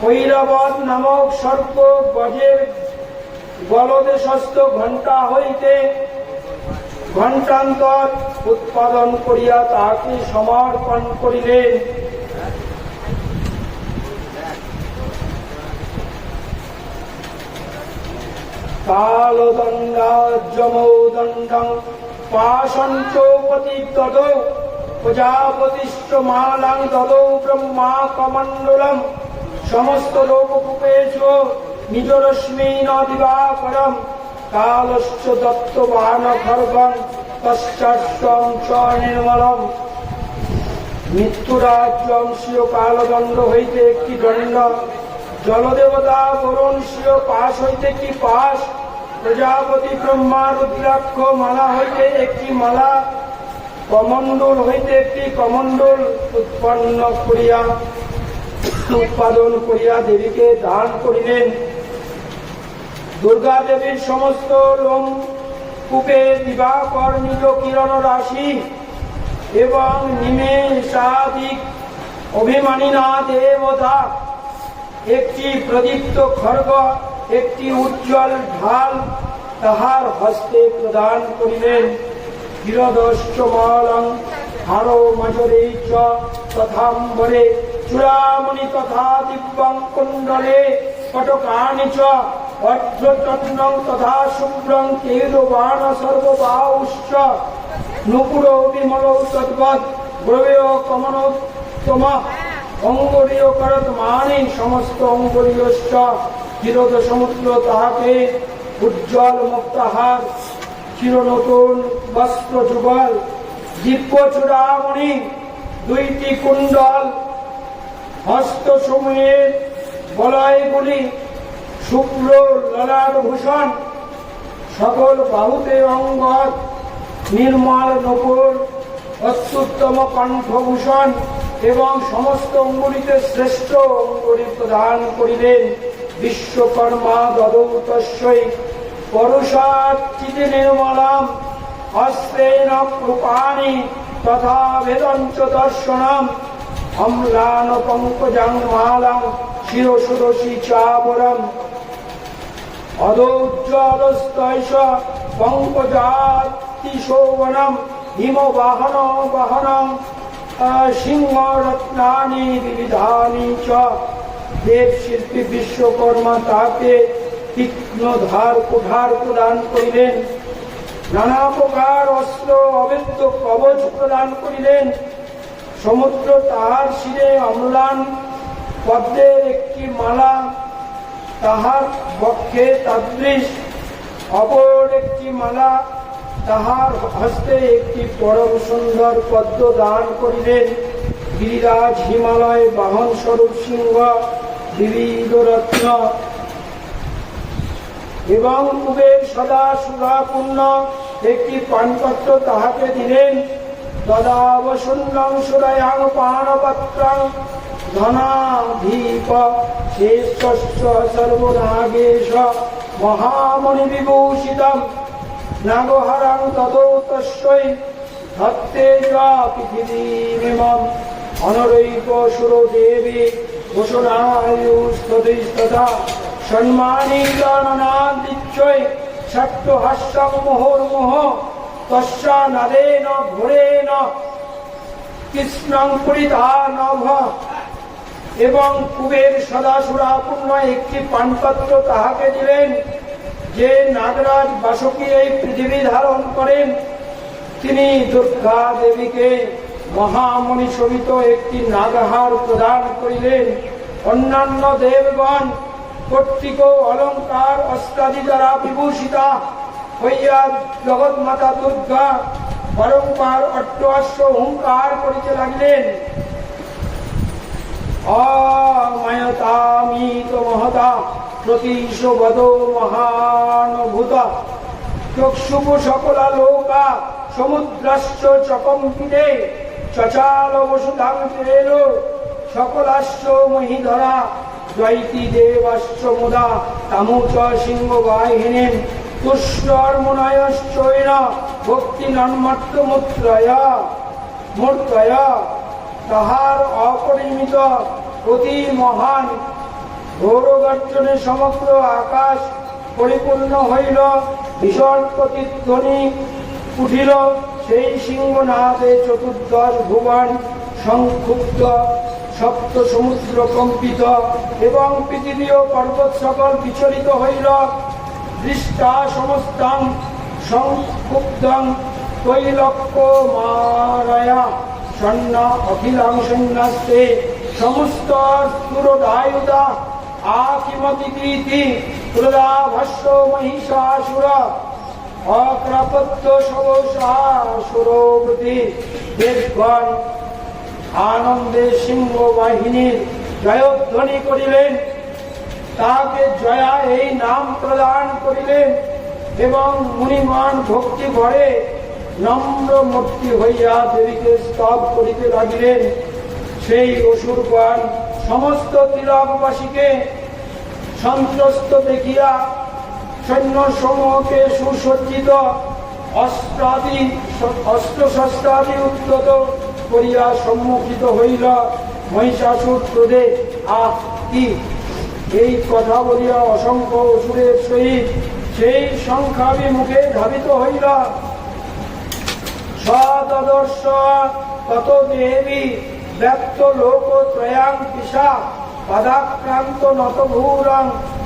ঐরাবত নামক সর্প গজের গলদেশস্থ ঘণ্টা হইতে ঘণ্টান্তর উৎপাদন করিয়া তাহাকে সমর্পণ করিলেন। কালদণ্ডাজ্যমৌদণ্ডং পাশঞ্চৌপতি দদৌ প্রজাপতিষ্ঠ মালাং দদৌ ব্রহ্মা কমণ্ডলম সমস্ত লোককূপেষু নিজরশ্মিন দিবাকরম কালশ্চ দত্তবান খর্বং তশ্চাস্ত্বং চ নির্মলম। মৃত্যুরাজ্যং স্বীয় কালদণ্ড হইতে একটি দণ্ড, জলদেবতা বরুণ স্বীয় পাশ হইতে একটি পাশ, প্রজাপতি ব্রহ্মা রুদ্রাক্ষ মালা হইতে একটি মালা, কমণ্ডল হইতে একটি কমণ্ডল উৎপাদন করিয়া দেবীকে দান করিলেন। দুর্গা দেবীর সমস্ত লোমকূপে দিবাকর নিজ কিরণ রাশি এবং নিমেষাধিক অভিমানিনা দেবতা একটি প্রদীপ্ত খড়গ, একটি উজ্জ্বল ঢাল তাহার হস্তে প্রদান করিলেন। গিরদশ্চমলং হারো মজরে চ তথাম্বরে চূড়ামণি তথা দিব্যং কুণ্ডলে কটকানি চ অর্ধচন্দ্রং তথা শুভ্রং তেজবাণ সর্ববাহুশ্চ নুপুরো বিমলৌ তদ্বৎ ব্রবেয় কমনোত্তম অঙ্গুরীয় করতমানি সমস্ত অঙ্গুরীয়শ্চ চিরদ সমুদ্র তাহাকে উজ্জ্বল মুক্তাহার চিরনতুন বস্ত্র যুগল দিব্য চূড়ামণি দুইটি কুণ্ডল হস্তসমূহের বলয়গুলি শুভ্র ললাট ভূষণ সকল বাহুতে অঙ্গদ নির্মল নকুর অত্যুত্তম কণ্ঠভূষণ এবং সমস্ত অঙ্গুলিতে শ্রেষ্ঠ অঙ্গুলি প্রদান করিলেন। বিশ্বকর্মা দদৌ তস্যৈ পরুষাচ্চিতি নির্মলাম হস্তেন কৃপাণি তথা বেদঞ্চ দর্শনম অম্লান পঙ্কজাং মালাং শিরোষুরসি চাবরম অদৌজ্জ্বলস্তৈষ পঙ্কজাতিশোভনম হিমবাহন বাহনম সিংহরত্নানি বিবিধানি চ। দেব শিল্পী বিশ্বকর্মা তাকে তীক্ষ্ণ ধার কুঠার প্রদান করিলেন, নানা প্রকার অস্ত্র অবেদ্য কবচ প্রদান করিলেন। সমুদ্র তাহার শিরে অম্লান পদ্মের একটি মালা, তাহার বক্ষে তাদৃশ অপর একটি মালা, তাহার হস্তে একটি পরম সুন্দর পদ্ম দান করিলেন। গিরিরাজ হিমালয় বাহন স্বরূপ সিংহ বিবিধ রত্ন এবং কুবের সদা সুধাপূর্ণ একটি পানপত্র তাহাকে দিলেন। তদাবসুন্নং সুরয়াং পানপত্রং ধনাধীপ শেষস্য সর্বনাগেশ মহামণি বিভূষিতম নাগহরং তদৌ তস্যৈ ধত্তে চ পৃথিবীমিমম অনরৈক সুরদেবী ভূষণায়ুস্তথা সম্মানী জননাদিচ্ছৈ সত্যহাস্যং মুহুর্মুহ তস্যা নদেন ঘোরেন কৃষ্ণং পরিধানভ। এবং কুবের সদাসুরাপূর্ণ একটি পানপত্র তাহাকে দিলেন। যে নাগরাজ বাসুকী এই পৃথিবী ধারণ করেন, তিনি দুর্গা দেবীকে মহামণি শোভিত একটি নাগহার প্রদান করিলেন। অন্যান্য দেবগণ কর্তৃক অলঙ্কার অস্ত্রাদি দ্বারা বিভূষিতা হইয়া জগৎমাতা দুর্গা বারংবার অট্টহাস্য হুঙ্কার করিতে লাগলেন। অমায়তামিত মহতা প্রতিশোবদ মহানুভূত চক্ষুষ সকলা লোকা সমুদ্রাশ্চ চকম্পিতে চচাল বসুধাং ত্রেল সকলাশ্চ মহিধরা দ্বৈতী দেবাশ্চ মুদা তামুচ সিংহ বাহিনীম তুষ্ণর্মুনয়শ্চৈন ভক্তি নন্মত্ত মূর্তয়া তাহার অপরিমিত অতি মহান গৌরগর্জনে সমগ্র আকাশ পরিপূর্ণ হইল, ভীষণ প্রতিধ্বনি উঠিল। সেই সিংহনাদে চতুর্দশ ভুবন সংক্ষুব্ধ, সপ্ত সমুদ্র কম্পিত এবং পৃথিবী ও পর্বত সকল বিচলিত হইল। দৃষ্টা সমস্তাং সংক্ষুব্ধং তৈলক্য মারায়া সন্ন অখিলাং সন্ন্যাস্তে সমস্ত সুরদায়ুধা আকিমতিকৃতি প্রদা ভাষ্য মহিষাসুর অক্রাপত্য সবসাসুরবৃতি দেবগণ আনন্দে সিংহ বাহিনীর জয়ধ্বনি করিলেন, তাকে জয়া এই নাম প্রদান করিলেন এবং মুনিমান ভক্তি ভরে নম্র মূর্তি হইয়া দেবীকে স্তব করিতে লাগিলেন। সেই অসুরগণ সমস্ত তিলকবাসীকে সন্ত্রস্ত দেখিয়া সৈন্য সমূহকে সুসজ্জিত অস্ত্রশস্ত্রাদি উদ্যত করিয়া সম্মুখিত হইল। মহিষাসুর ক্রোধে কি এই কথা বলিয়া অসংখ্য অসুরের সহিত সেই সংখ্যাভিমুখে ধাবিত হইল। সদর্শ তত দেবী ব্যক্ত লোক ত্রয়াং দিশা পদাক্রান্ত নতভূরং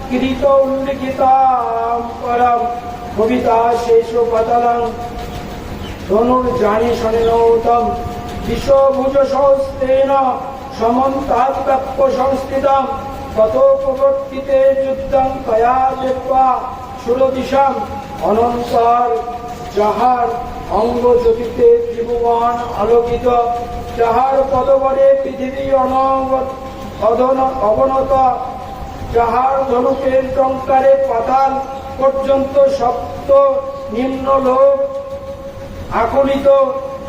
কিরিত উল্লিখিতাম পরম কবিতা শেষ পতলং ধনুর্জানি সনিনৌতম বিশ্বভুজ সহস্তেন সমন্তাৎপ্য সংস্থিতম ততোপবর্তিতে যুদ্ধং তয়া দেবা সুরদিশাম অনন্তর যাহার অঙ্গ জ্যোতিতে ত্রিভুবন আলোকিত, যাহার পদবরে পৃথিবী অবনত, যাহার ধনুকের টঙ্কারে পাতাল পর্যন্ত সপ্ত নিম্নলোক আকুলিত,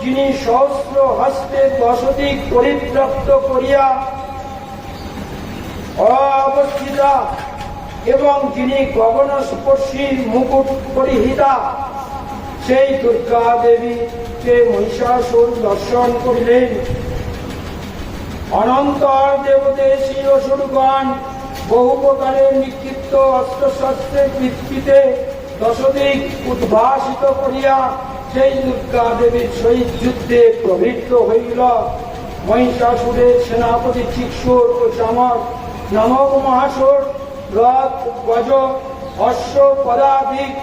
যিনি সহস্র হস্তে দশদিক পরিত্যক্ত করিয়া অবস্থিতা এবং যিনি গগনস্পর্শী মুকুট পরিহিতা, সেই দুর্গা দেবীকে মহিষাসুর দর্শন করিলেন। অনন্তর দেবদেশী অসুরগণ বহু প্রকারে নিক্ষিপ্ত অস্ত্রশস্ত্রের ভিত্তিতে দশদিক উদ্ভাসিত করিয়া সেই দুর্গা দেবীর সহিত যুদ্ধে প্রবৃত্ত হইল। মহিষাসুরের সেনাপতি চিক্ষুর ও চামর নামক মহাসুর রথ গজ অশ্ব পদাধিক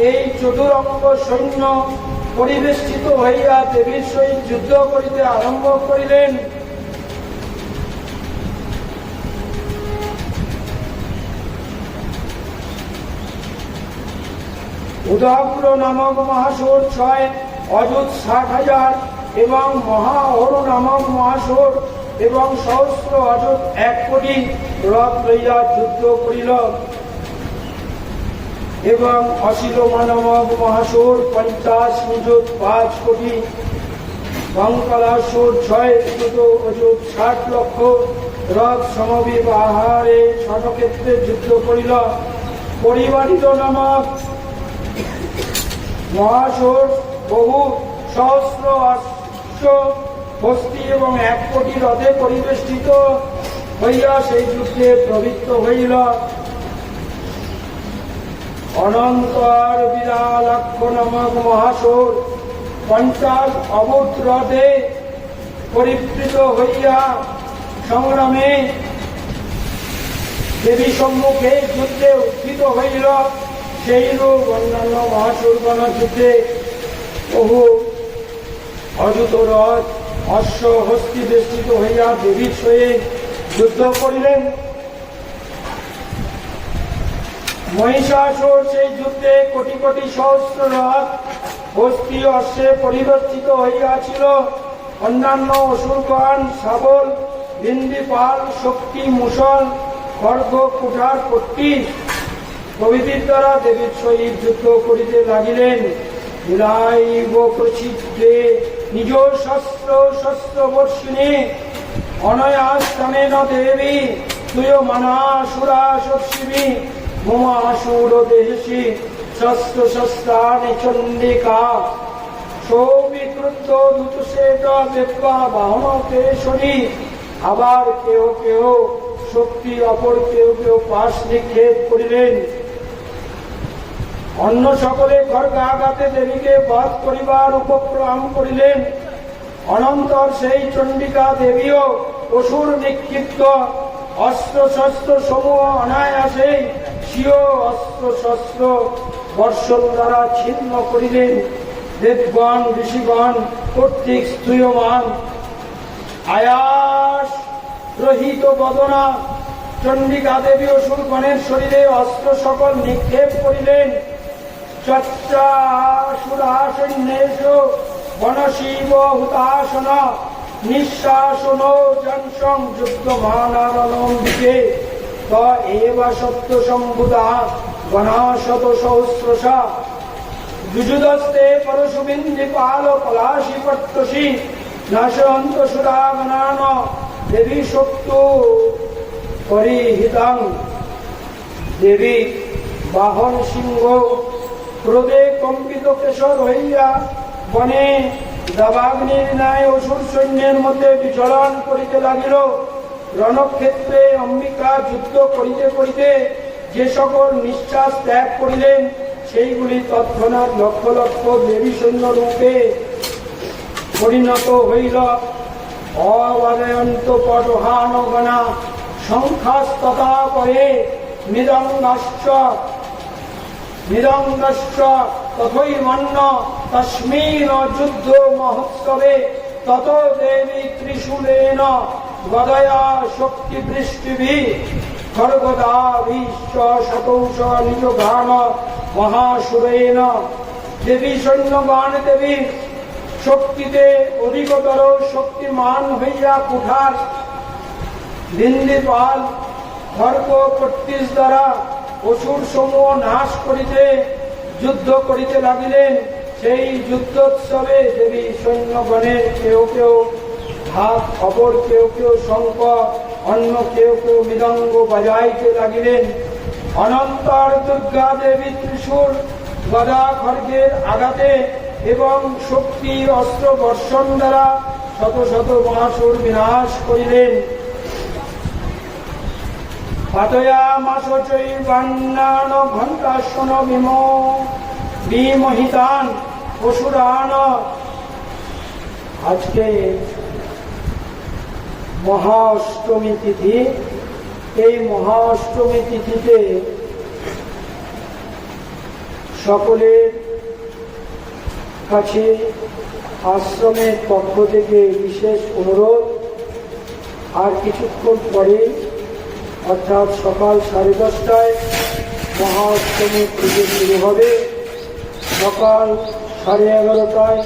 এই চতুরঙ্গ সৈন্য পরিবেষ্টিত হইয়া দেবীর সহিত যুদ্ধ করিতে আরম্ভ করিলেন। উদগ্র নামক মহাসুর 6, অযুত 60,000 এবং মহাহরু নামক মহাসুর এবং সহস্র অযুত 1 কোটি রথ লইয়া যুদ্ধ করিল এবং অশিলোমা নামক মহাসুর 50 নিযুত 5 কোটি, কঙ্কালাসুর 6 অযুত 60 লক্ষ রথ সমবিবাহারে স্বর্ণক্ষেত্রে যুদ্ধ করিল। পরিবারিত নামক মহাসুর বহু সহস্র অশ্ব হস্তি এবং 1 কোটি রথে পরিবেষ্টিত হইয়া সেই যুদ্ধে প্রবৃত্ত হইল। অনন্তর বিরালাক্ষ নামক মহাসুর 50 অবুধ রথে পরিবৃত হইয়া সংগ্রামে দেবী সম্মুখে যুদ্ধে উত্থিত হইল। সেইরূপ অন্যান্য মহাসুরগণের যুদ্ধে বহু অযুত রথ অশ্ব হস্তি বেষ্টিত হইয়া দেবীর সহিত যুদ্ধ করিলেন। মহিষাসুর সেই যুদ্ধে কোটি কোটি সহস্র রথ হস্তি অশ্বে পরিবর্তিত হইয়াছিল। অন্যান্য অসুরগণ শাবল, বিন্দিপাল, শক্তি, মুসল, খড়গ, কুঠার, পট্টি প্রভৃতির দ্বারা দেবীর সহিত যুদ্ধ করিতে লাগিলেন। বিরাইব প্রচিদ্রে নিজ শস্ত্রবর্ষিণী অনয়াস্তামেন দেবী তুয় মনাসুরা শস্যিবি মমাসুর দেশি শস্ত্রশস্ত্রাণি চণ্ডিকা সৌবিক্রুদ্ধ দুতশেত দেবা বাহন কেশরী আবার কেউ কেউ শক্তি, অপর কেউ কেউ পাশ নিক্ষেপ করিলেন। অন্য সকলে খড়গাঘাতে দেবীকে বধ করিবার উপক্রম করিলেন। অনন্তর সেই চণ্ডিকা দেবীও অসুর নিক্ষিপ্ত অস্ত্র শস্ত্র সমূহ অনায়াসেই স্বীয় অস্ত্র শস্ত্র বর্ষণ দ্বারা ছিন্ন করিলেন। দেবগণ ঋষিগণ কর্তৃক স্তুয়মান আয়াস রহিত বদনা চণ্ডিকা দেবী অসুরগণের শরীরে অস্ত্র সকল নিক্ষেপ করিলেন। চচ্চাসুরাসন্যেষ বনশিব হুতাসন নিঃশ্বাসন জংসং যুদ্ধমানারণম্বিকে ত এব সত্য সম্ভুতা গণাশত সহস্রশা যুযুদস্তে পরশুবিন্দি পাল পলাশি পট্টসি নাশন্ত সুরাগণান দেবী শক্তু পরিহিতাং। দেবী বাহন সিংহ ক্রোধে কম্পিত কেশর হইয়া বনে দাবাগ্নির ন্যায় অসুর সৈন্যের মধ্যে বিচরণ করিতে লাগিল। রণক্ষেত্রে অম্বিকা যুদ্ধ করিতে করিতে যে সকল নিঃশ্বাস ত্যাগ করিলেন সেইগুলি তৎক্ষণাৎ লক্ষ লক্ষ দেবী সৈন্য রূপে পরিণত হইল। অবয়ন্ত পটহানগণা সংখ্যাস্ততা পরে মৃদঙ্গশ্চ তথৈবন্ন তস্মিন যুদ্ধ মহোৎসবে তত দেবী ত্রিশূলেন গদয়া শক্তি বৃষ্টিভি খড়গদাভিশ্চ শতৌষ নিযোগান মহাসুরেণ। দেবী সৈন্যগণ দেবীর শক্তিতে অধিকতর শক্তিমান হইয়া কুঠার দিন্দিপাল খড়গ কর্তৃশ দ্বারা অসুর সমূহ নাশ করিতে যুদ্ধ করিতে লাগিলেন। সেই যুদ্ধোৎসবে দেবী সৈন্যগণের কেউ কেউ হাত, অপর কেউ কেউ শঙ্খ, অন্য কেউ কেউ মৃদঙ্গ বাজাইতে লাগিলেন। অনন্তর দুর্গা দেবী ত্রিশূল গদা খড়গের আঘাতে এবং শক্তির অস্ত্র বর্ষণ দ্বারা শত শত মহাসুর বিনাশ করিলেন। পাতয়ামাস চৈবান্যান ঘণ্টাসন বিমোহিতান অসুরান। আজকে মহাষ্টমী তিথি। এই মহাষ্টমী তিথিতে সকলের কাছে আশ্রমের পক্ষ থেকে বিশেষ অনুরোধ, আর কিছুক্ষণ পরে অর্থাৎ সকাল 10:30টায় মহাষ্টমী পুজো শুরু হবে। সকাল 11:30টায়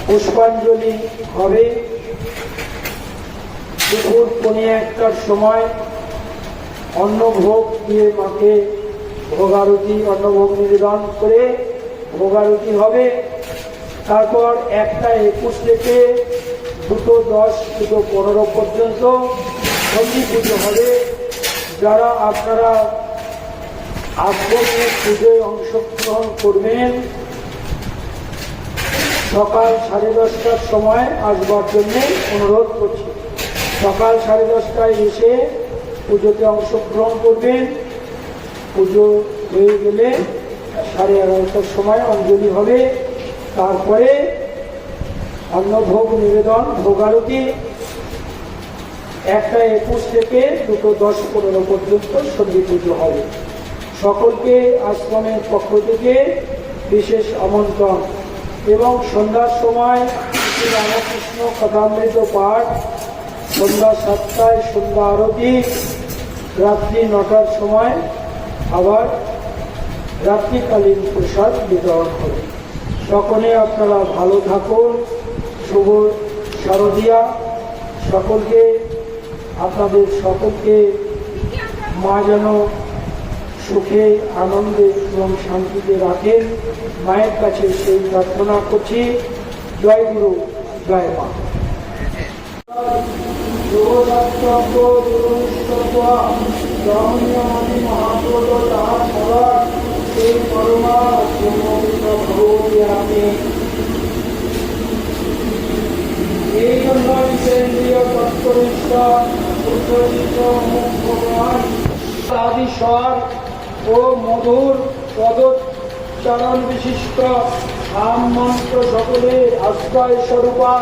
পুষ্পাঞ্জলি হবে। দুপুর 1:15টার সময় অন্নভোগ দিয়ে মাকে ভোগারতি, অন্নভোগ নিবেদন করে ভোগারতি হবে। তারপর 1:21 থেকে 2:10, 2:15 পর্যন্ত সন্ধি পুজো হবে। যারা আপনারা আশ্রমের পুজোয় অংশগ্রহণ করবেন সকাল 10:30টার সময় আসবার জন্য অনুরোধ করছি। সকাল 10:30টায় এসে পুজোতে অংশগ্রহণ করবেন। পুজো হয়ে গেলে 11:30টার সময় অঞ্জলি হবে। তারপরে অন্নভোগ নিবেদন, ভোগারতি 1:21 থেকে 2:10-15 পর্যন্ত সন্ধি পুজো হবে। সকলকে আশ্রমের পক্ষ থেকে বিশেষ আমন্ত্রণ। এবং সন্ধ্যার সময় শ্রী রামকৃষ্ণ কথামৃত পাঠ, সন্ধ্যা 7টায় সন্ধ্যা আরতি, রাত্রি 9টার সময় আবার রাত্রিকালীন প্রসাদ বিতরণ হবে। সকলে আপনারা ভালো থাকুন। শুভ শারদীয়া। সকলকে, আপনাদের সকলকে মা যেন সুখে, আনন্দে এবং শান্তিতে রাখেন, মায়ের কাছে সেই প্রার্থনা করছি। জয় গুরু, জয় মা। এই জন্য ইন্দ্রিয় তত্ত্বনিষ্ঠ উদ্ধৃত মুখ ভগবান আদি স্বর ও মধুর পদোচ্চারণ বিশিষ্ট নাম মন্ত্র সকলের আশ্রয় স্বরূপা।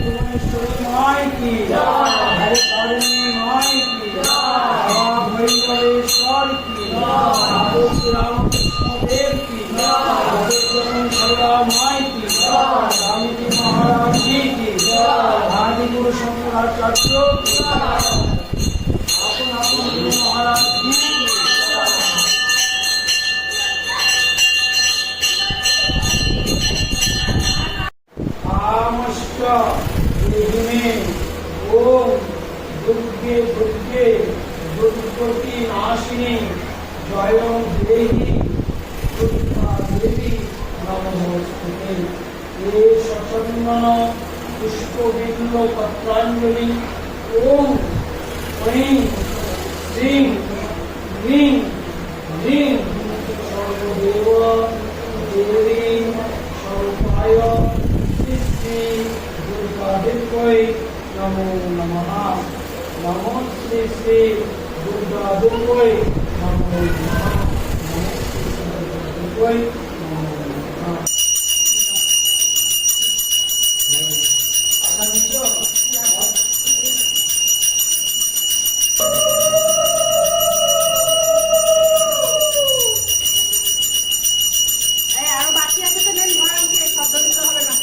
ভুবনেশ্বরী মাই কি, হরে কারণী মাই কি, বাবা ভৈরবেশ্বর কি, শ্রী রামকৃষ্ণ দেব কি, সরলা মাই কি, স্বামীজি মহারাজ জি কি, আদি গুরু শঙ্করাচার্য কি, আপন আপন গুরু মহারাজ জি কি। আমষ্ট দেহিমে ওম দুর্গে দুর্গে দুর্গতি নাশিনী জয়ং দেহি দুর্গা দেবী নমস্তুতে। এ সচন্দন পুষ্পবিল্ল পত্রাঞ্জলি ওম ঐং শ্রীং হ্রিং হ্রিং সর্বদেব দেবী স্বরূপায় শ্রী দুর্গা দেবী নমো নমঃ। নমো শ্রী শ্রী দুর্গা দেবী নমো নমঃ। নমো শ্রী শ্রী দুর্গা দেবী নমো নমঃ। আরো বাকি আছে তো নেন ঘোরা শব্দ দিতে হবে না।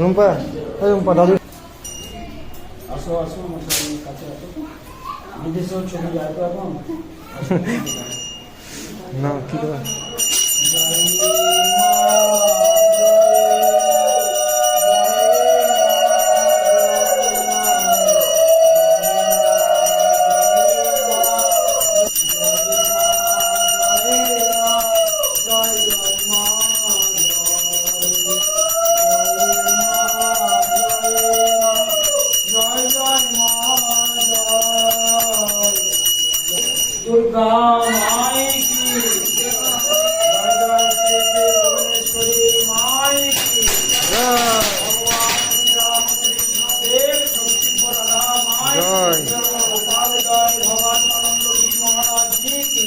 রুম্পা ওই রুম্পা দাদু আসো আসো আমার কাছে আসো। বিদেশেও ছবি যায় তো এখন। না কি দেবে দুর্গা মাই কি, জয় জয় শ্রী শ্রী ভুবনেশ্বরী মাই কি, ভগবান শ্রী রামকৃষ্ণ দেব শক্তি রাধা মাই কি, গোপাল জয় ভগবান আনন্দ গিরি মহারাজ জি কি,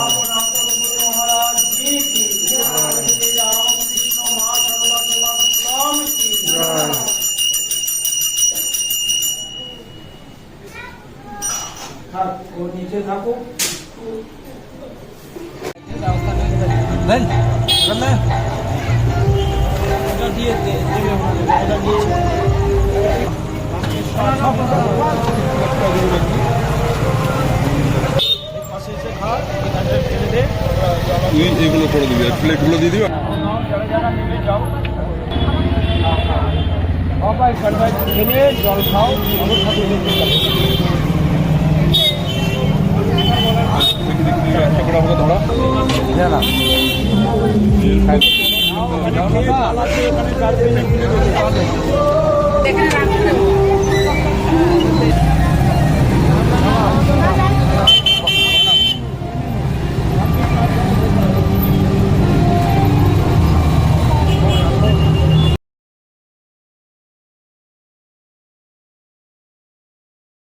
আপন আপন গুরু মহারাজ জি কি, শ্রী রামকৃষ্ণ মা সর্বা সেবা রাম কি। থাক ও নিচে থাকো। তুই এগুলো করে দিবি আর প্লেটগুলো দিয়ে দিবি। সবাই সবাই খেলে জল খাও একটা করে আমাকে ধরা ওখানে 4 মিনিট